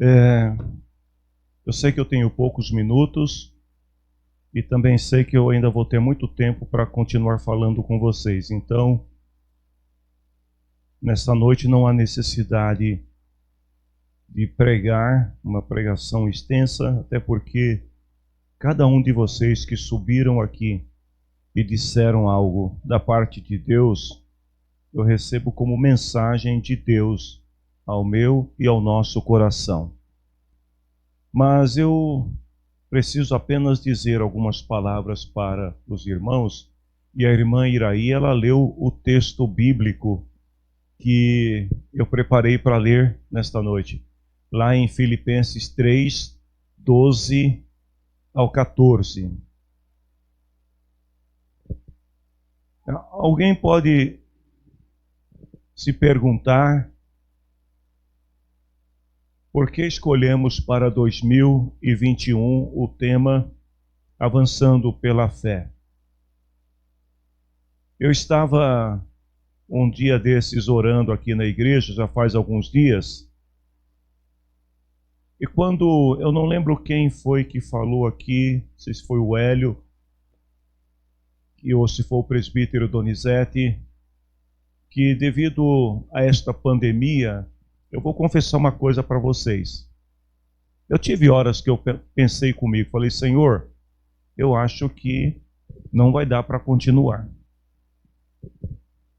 É, eu sei que eu tenho poucos minutos e também sei que eu ainda vou ter muito tempo para continuar falando com vocês. Então, nessa noite não há necessidade de pregar uma pregação extensa, até porque cada um de vocês que subiram aqui e disseram algo da parte de Deus, eu recebo como mensagem de Deus ao meu e ao nosso coração. Mas eu preciso apenas dizer algumas palavras para os irmãos, e a irmã Iraí, ela leu o texto bíblico que eu preparei para ler nesta noite, lá em Filipenses 3, 12 ao 14. Alguém pode se perguntar por que escolhemos para 2021 o tema Avançando pela Fé? Eu estava um dia desses orando aqui na igreja, já faz alguns dias, e quando, eu não lembro quem foi que falou aqui, não sei se foi o Hélio, ou se foi o presbítero Donizete, que devido a esta pandemia, eu vou confessar uma coisa para vocês. Eu tive horas que eu pensei comigo, falei, Senhor, eu acho que não vai dar para continuar.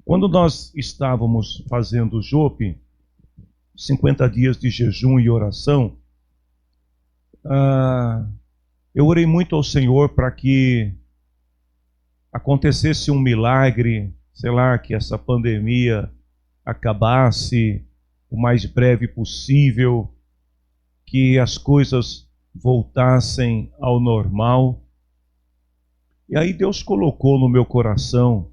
Quando nós estávamos fazendo o JOP, 50 dias de jejum e oração, eu orei muito ao Senhor para que acontecesse um milagre, sei lá, que essa pandemia acabasse o mais breve possível, que as coisas voltassem ao normal. E aí Deus colocou no meu coração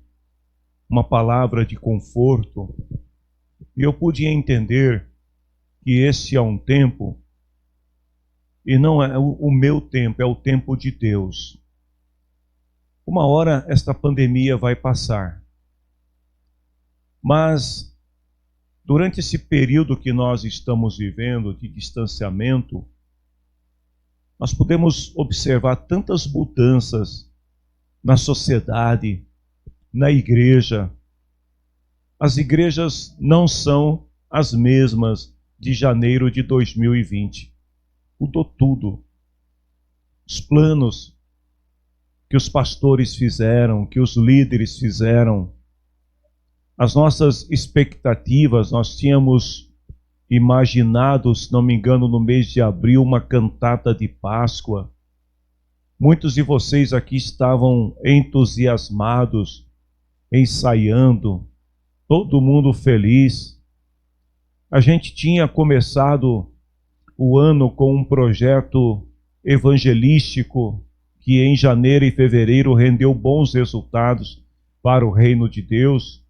uma palavra de conforto, e eu pude entender que esse é um tempo, e não é o meu tempo, é o tempo de Deus. Uma hora esta pandemia vai passar, mas durante esse período que nós estamos vivendo de distanciamento, nós podemos observar tantas mudanças na sociedade, na igreja. As igrejas não são as mesmas de janeiro de 2020. Mudou tudo. Os planos que os pastores fizeram, que os líderes fizeram, as nossas expectativas, nós tínhamos imaginado, se não me engano, no mês de abril, uma cantata de Páscoa. Muitos de vocês aqui estavam entusiasmados, ensaiando, todo mundo feliz. A gente tinha começado o ano com um projeto evangelístico que em janeiro e fevereiro rendeu bons resultados para o reino de Deus.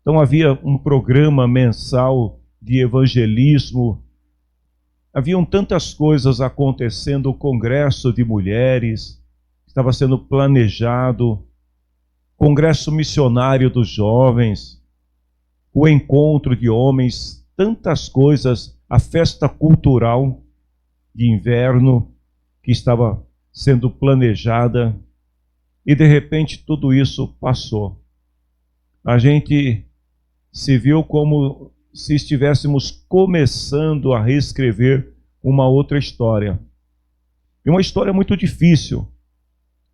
Então havia um programa mensal de evangelismo, haviam tantas coisas acontecendo, o congresso de mulheres estava sendo planejado, congresso missionário dos jovens, o encontro de homens, tantas coisas, a festa cultural de inverno que estava sendo planejada, e de repente tudo isso passou. A gente se viu como se estivéssemos começando a reescrever uma outra história. E uma história muito difícil,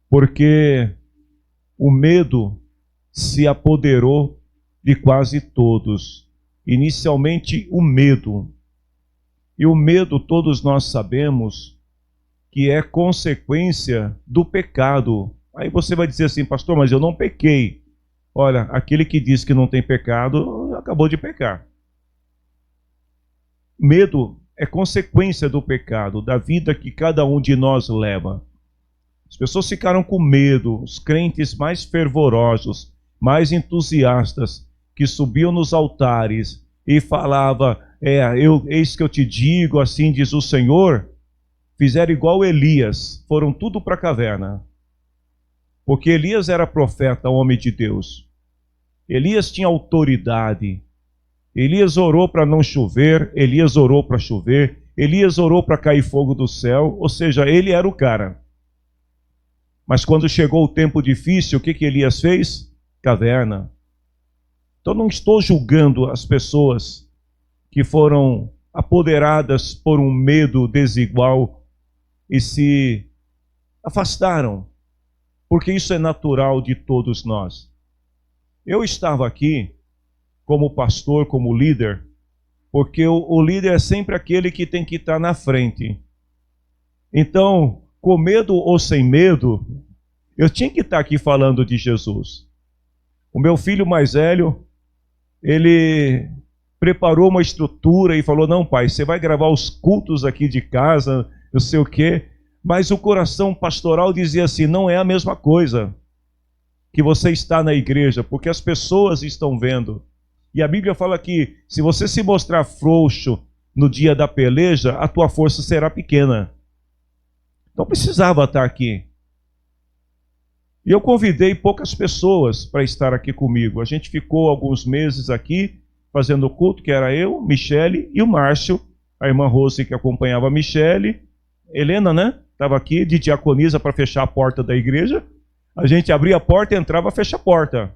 porque o medo se apoderou de quase todos. Inicialmente, o medo. E o medo, todos nós sabemos, que é consequência do pecado. Aí você vai dizer assim, pastor, mas eu não pequei. Olha, aquele que diz que não tem pecado, acabou de pecar. Medo é consequência do pecado, da vida que cada um de nós leva. As pessoas ficaram com medo, os crentes mais fervorosos, mais entusiastas, que subiam nos altares e falavam, eis que eu te digo, assim diz o Senhor, fizeram igual Elias, foram tudo para a caverna. Porque Elias era profeta, homem de Deus. Elias tinha autoridade. Elias orou para não chover, Elias orou para chover, Elias orou para cair fogo do céu, ou seja, ele era o cara. Mas quando chegou o tempo difícil, o que Elias fez? Caverna. Então não estou julgando as pessoas que foram apoderadas por um medo desigual e se afastaram, porque isso é natural de todos nós. Eu estava aqui como pastor, como líder, porque o líder é sempre aquele que tem que estar na frente. Então, com medo ou sem medo, eu tinha que estar aqui falando de Jesus. O meu filho mais velho, ele preparou uma estrutura e falou, não pai, você vai gravar os cultos aqui de casa, não sei o quê. Mas o coração pastoral dizia assim, não é a mesma coisa que você está na igreja, porque as pessoas estão vendo. E a Bíblia fala que se você se mostrar frouxo no dia da peleja, a tua força será pequena. Então precisava estar aqui. E eu convidei poucas pessoas para estar aqui comigo. A gente ficou alguns meses aqui fazendo o culto, que era eu, Michele e o Márcio, a irmã Rose que acompanhava a Michele, Helena, né? Estava aqui de diaconisa para fechar a porta da igreja. A gente abria a porta, entrava, fecha a porta.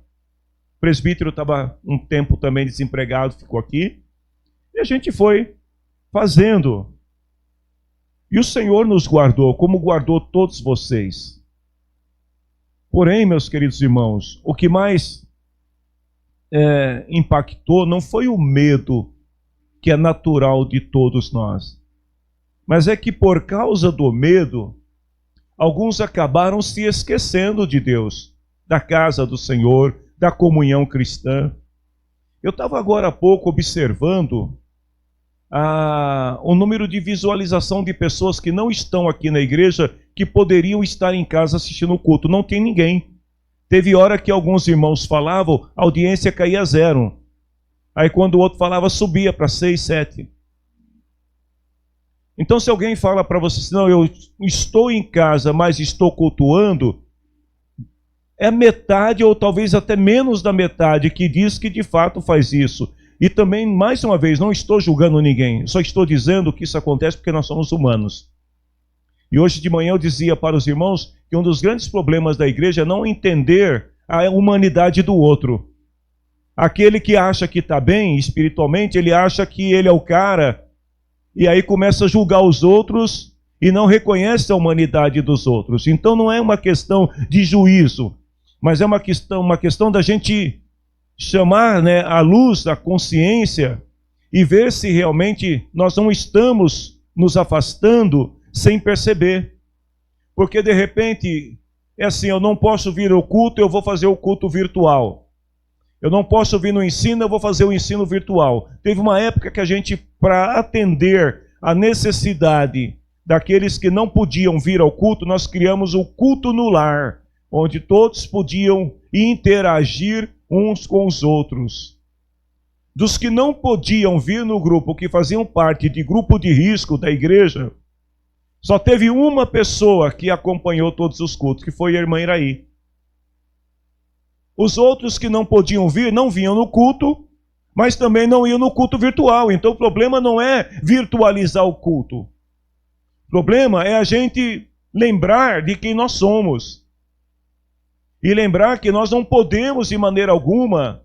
O presbítero estava um tempo também desempregado, ficou aqui. E a gente foi fazendo. E o Senhor nos guardou, como guardou todos vocês. Porém, meus queridos irmãos, o que mais impactou não foi o medo, que é natural de todos nós. Mas é que por causa do medo, alguns acabaram se esquecendo de Deus, da casa do Senhor, da comunhão cristã. Eu estava agora há pouco observando o número de visualização de pessoas que não estão aqui na igreja, que poderiam estar em casa assistindo o culto. Não tem ninguém. Teve hora que alguns irmãos falavam, a audiência caía a 0. Aí quando o outro falava, subia para 6, 7. Então se alguém fala para você assim, não, eu estou em casa, mas estou cultuando, é metade ou talvez até menos da metade que diz que de fato faz isso. E também, mais uma vez, não estou julgando ninguém, só estou dizendo que isso acontece porque nós somos humanos. E hoje de manhã eu dizia para os irmãos que um dos grandes problemas da igreja é não entender a humanidade do outro. Aquele que acha que está bem espiritualmente, ele acha que ele é o cara, e aí começa a julgar os outros e não reconhece a humanidade dos outros. Então não é uma questão de juízo, mas é uma questão da gente chamar, né, a luz da consciência e ver se realmente nós não estamos nos afastando sem perceber. Porque de repente, é assim, eu não posso vir ao culto, eu vou fazer o culto virtual. Eu não posso vir no ensino, eu vou fazer o ensino virtual. Teve uma época que a gente, para atender a necessidade daqueles que não podiam vir ao culto, nós criamos o culto no lar, onde todos podiam interagir uns com os outros. Dos que não podiam vir no grupo, que faziam parte de grupo de risco da igreja, só teve uma pessoa que acompanhou todos os cultos, que foi a irmã Iraí. Os outros que não podiam vir, não vinham no culto, mas também não iam no culto virtual. Então o problema não é virtualizar o culto. O problema é a gente lembrar de quem nós somos. E lembrar que nós não podemos, de maneira alguma,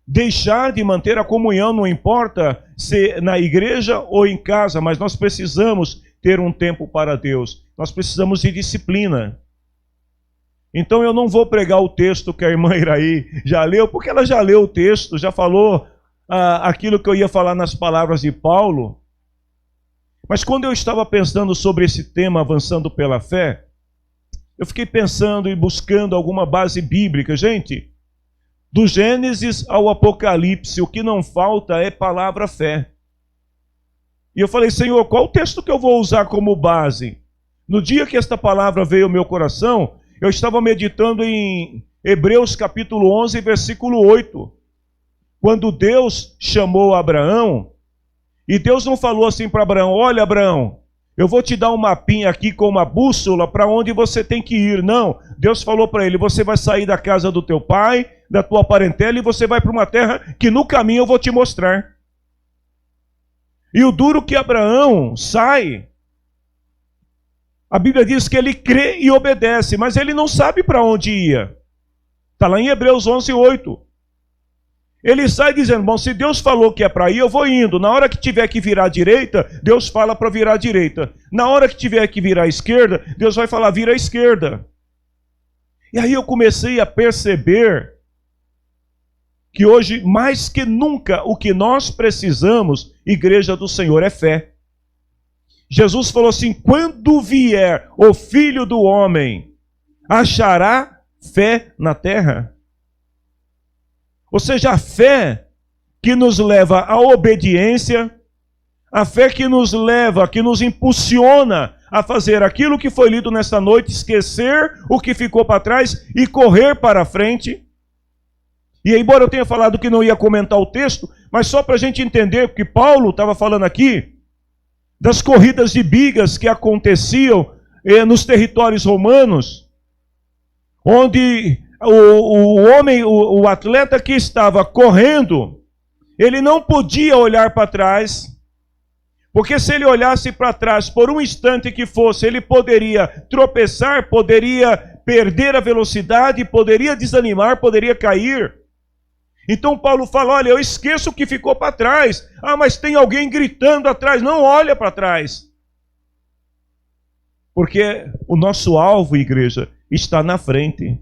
deixar de manter a comunhão, não importa se na igreja ou em casa, mas nós precisamos ter um tempo para Deus. Nós precisamos de disciplina. Então eu não vou pregar o texto que a irmã Iraí já leu, porque ela já leu o texto, já falou aquilo que eu ia falar nas palavras de Paulo. Mas quando eu estava pensando sobre esse tema, avançando pela fé, eu fiquei pensando e buscando alguma base bíblica. Gente, do Gênesis ao Apocalipse, o que não falta é palavra fé. E eu falei, Senhor, qual o texto que eu vou usar como base? No dia que esta palavra veio ao meu coração, eu estava meditando em Hebreus capítulo 11, versículo 8. Quando Deus chamou Abraão, e Deus não falou assim para Abraão, olha Abraão, eu vou te dar um mapinha aqui com uma bússola para onde você tem que ir. Não, Deus falou para ele, você vai sair da casa do teu pai, da tua parentela, e você vai para uma terra que no caminho eu vou te mostrar. E o duro que Abraão sai, a Bíblia diz que ele crê e obedece, mas ele não sabe para onde ia. Está lá em Hebreus 11:8. Ele sai dizendo, bom, se Deus falou que é para ir, eu vou indo. Na hora que tiver que virar à direita, Deus fala para virar à direita. Na hora que tiver que virar à esquerda, Deus vai falar, vira à esquerda. E aí eu comecei a perceber que hoje, mais que nunca, o que nós precisamos, igreja do Senhor, é fé. Jesus falou assim, quando vier o Filho do Homem, achará fé na terra? Ou seja, a fé que nos leva à obediência, a fé que nos leva, que nos impulsiona a fazer aquilo que foi lido nesta noite, esquecer o que ficou para trás e correr para a frente. E embora eu tenha falado que não ia comentar o texto, mas só para a gente entender, porque Paulo estava falando aqui das corridas de bigas que aconteciam nos territórios romanos, onde o atleta que estava correndo, ele não podia olhar para trás, porque se ele olhasse para trás por um instante que fosse, ele poderia tropeçar, poderia perder a velocidade, poderia desanimar, poderia cair. Então Paulo fala, olha, eu esqueço o que ficou para trás. Ah, mas tem alguém gritando atrás. Não olha para trás. Porque o nosso alvo, igreja, está na frente.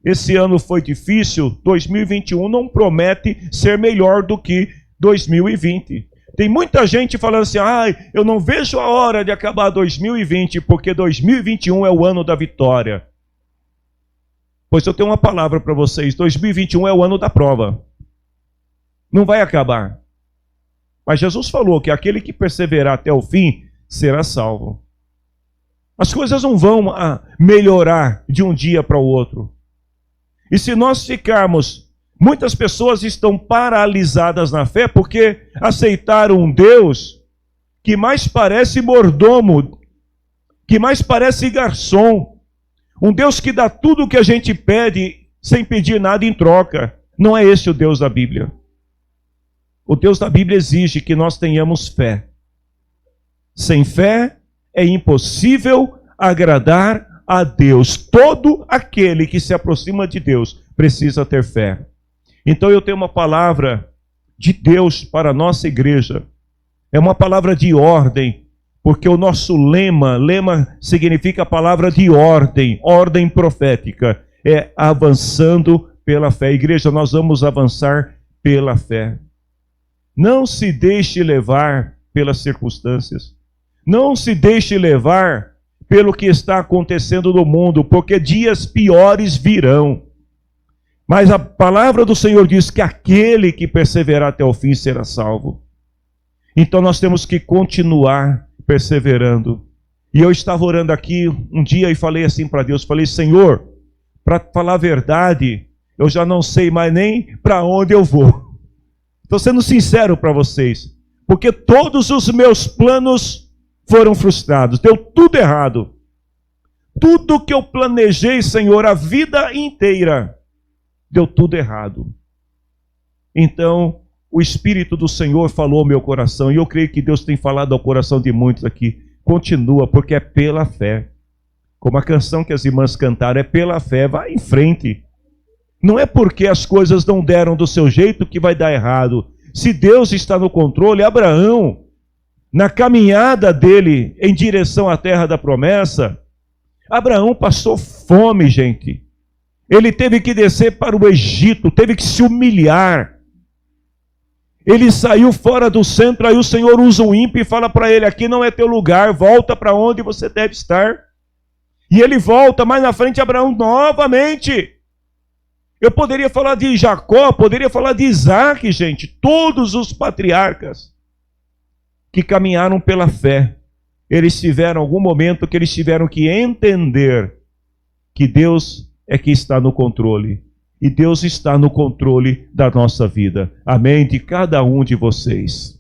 Esse ano foi difícil, 2021 não promete ser melhor do que 2020. Tem muita gente falando assim, eu não vejo a hora de acabar 2020, porque 2021 é o ano da vitória. Pois eu tenho uma palavra para vocês, 2021 é o ano da prova. Não vai acabar. Mas Jesus falou que aquele que perseverar até o fim será salvo. As coisas não vão melhorar de um dia para o outro. E se nós ficarmos, muitas pessoas estão paralisadas na fé porque aceitaram um Deus que mais parece mordomo, que mais parece garçom. Um Deus que dá tudo o que a gente pede sem pedir nada em troca. Não é esse o Deus da Bíblia. O Deus da Bíblia exige que nós tenhamos fé. Sem fé é impossível agradar a Deus. Todo aquele que se aproxima de Deus precisa ter fé. Então eu tenho uma palavra de Deus para a nossa igreja. É uma palavra de ordem, porque o nosso lema significa a palavra de ordem, ordem profética. É avançando pela fé. Igreja, nós vamos avançar pela fé. Não se deixe levar pelas circunstâncias. Não se deixe levar pelo que está acontecendo no mundo, porque dias piores virão. Mas a palavra do Senhor diz que aquele que perseverar até o fim será salvo. Então nós temos que continuar perseverando. E eu estava orando aqui um dia e falei assim para Deus, falei, Senhor, para falar a verdade, eu já não sei mais nem para onde eu vou. Estou sendo sincero para vocês, porque todos os meus planos foram frustrados, deu tudo errado. Tudo que eu planejei, Senhor, a vida inteira, deu tudo errado. Então, o Espírito do Senhor falou ao meu coração, e eu creio que Deus tem falado ao coração de muitos aqui. Continua, porque é pela fé. Como a canção que as irmãs cantaram, é pela fé, vai em frente. Não é porque as coisas não deram do seu jeito que vai dar errado. Se Deus está no controle, Abraão, na caminhada dele em direção à terra da promessa, Abraão passou fome, gente. Ele teve que descer para o Egito, teve que se humilhar. Ele saiu fora do centro, aí o Senhor usa um ímpio e fala para ele, aqui não é teu lugar, volta para onde você deve estar. E ele volta, mais na frente Abraão novamente. Eu poderia falar de Jacó, poderia falar de Isaac, gente, todos os patriarcas que caminharam pela fé. Eles tiveram algum momento que eles tiveram que entender que Deus é que está no controle. E Deus está no controle da nossa vida. Amém? De cada um de vocês.